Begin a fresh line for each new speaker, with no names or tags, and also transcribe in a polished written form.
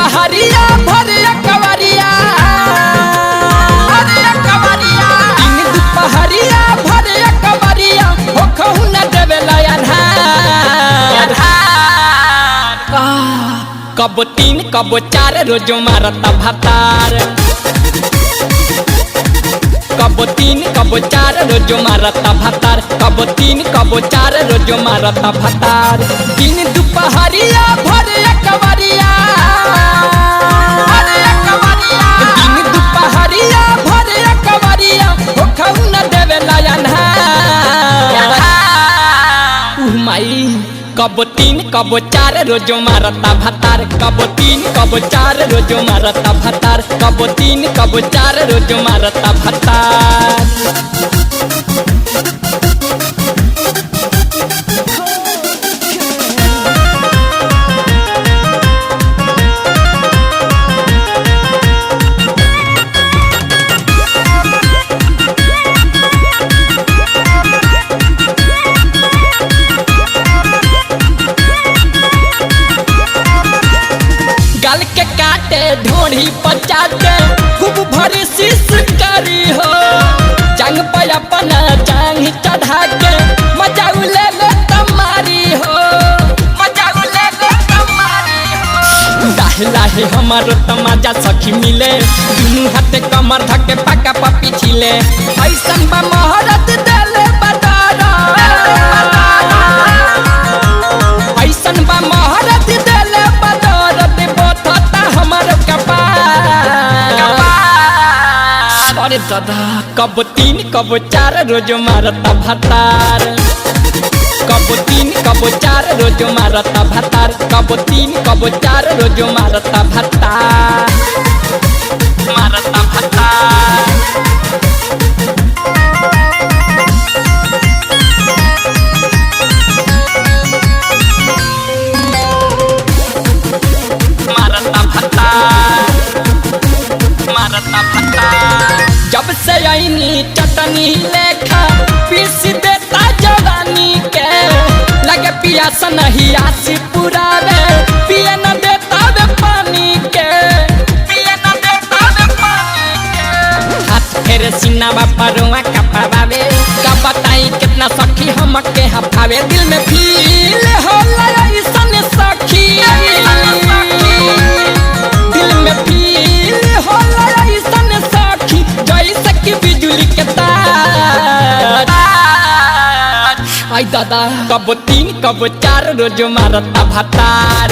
दुपहरिया भरे कवरिया दिन दुपहरिया भरे कवरिया हो कहू न देवेला आधार कब 3 कब 4 रोजो मारता भातार कब 3 कब 4 रोजो मारता भातार कब 3 कब 4 रोजो मारता भातार दिन दुपहरिया भरे कवरिया दिन दुपहरिया भरे कवरिया हो कहू न देवेला आधार माई कब 3 कब 4 रोजो मारता भातार कब 3 कब 4 रोजो मारता भातार कब 3 कब 4 रोजो मारता भातार गल के काटे ढोढ़ी पचाटे खूब भरी शीश करी हो जंग पे अपना जांग चढ़ा के मजा ले तमारी हो लाहे लाहे हमारो तमाजा सखी मिले दुनू हाथे कमर धके पका पपी छिले ऐसन बा महारत देले बदारा ऐसन बा महारत देले बदारा हमारो कपार अरे दादा कब 3 कब 4 रोजो मारता भातार कब 3 कब 4 रोजो मारता भातार कब 3 कब 4 रोजो मारता भातार मारता भातार जब से आईनी चटनी लेखा पीस देता जवानी के लगे पियास नहीं आसी पुरावे पिए न देता वे पानी के हाथ फेरे सीना परुआ कपावे का बताई कितना सखी हमके हफावे दिल में फील होला ऐसन सखी दिल में फील होला ऐसन सखी जैसे कि बिजली के तार आई दादा कब 3 कब 4 रोजो मारता भातार